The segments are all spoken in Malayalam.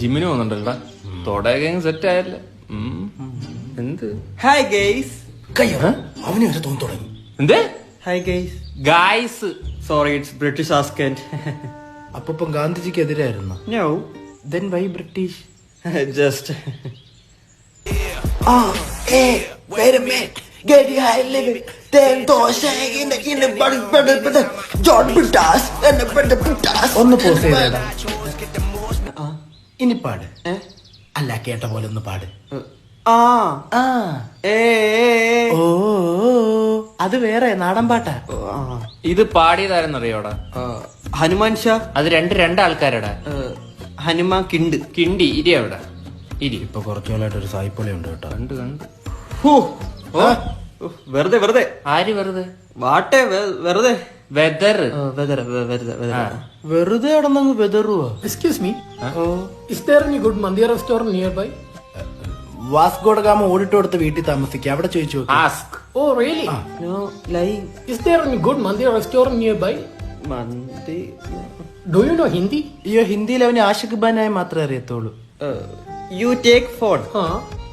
ജിമ്മിന് പോകുന്നുണ്ടല്ലോ തൊടയൊക്കെ സെറ്റ് ആയല്ലേ എന്ത് ഹായ് ഗെയ്സ്. അവന് വരെ തോന്നി തുടങ്ങി. എന്തേ hi guys. Guys sorry, it's British ആസ്കന്റ്. അപ്പം ഗാന്ധിജിക്ക് എതിരായിരുന്നു. No, Then why British? Just Wait a minute. Get your high living. Then those in the John Britas and the Britas. ഒന്ന് പോസ് ചെയ്തേടാ. ഇനി പാട്. അല്ല കേട്ട പോലെ ഒന്ന് പാട്. ഓ അത് വേറെ നാടൻ പാട്ടാ. ഇത് പാടിയതാരെന്നറിയോടാ? ഹനുമാൻ ഷാ. അത് രണ്ടാൾക്കാരടാ. ഹനുമാൻ കിണ്ട് കിണ്ടി ഇരി അവിടെ ഇരി. ഇപ്പൊ കുറച്ചുകാലായിട്ട് ഒരു സായിപ്പൊളി ഉണ്ട് കേട്ടോ. കണ്ട് വെറുതെ വെറുതെ. ആര് വെറുതെ? വാട്ടെ വെറുതെ. വെദർ വെറുതെ കിടന്നങ്ങ് വെതറുവാ. Excuse me. Is there any good Mandir restaurant nearby? Vasco da Gama ഓടിട്ട് കൊടുത്ത് വീട്ടിൽ താമസിക്കുക. അവിടെ ചോദിച്ചു നോക്ക്. ആസ്ക്. Oh, really? നോ ലൈങ്. Is there any good Mandir restaurant nearby? മന്തി. Do you know Hindi? അയ്യോ ഹിന്ദിയിൽ അവന് ആഷിഖ് ഖാനായി മാത്രമേ അറിയത്തുള്ളൂ. You take phone,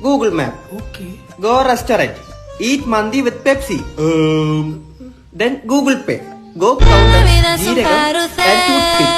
Google map, Okay. Go restaurant, eat mandi with Pepsi, then Google pay, go counter, ജീരകം and toothpick.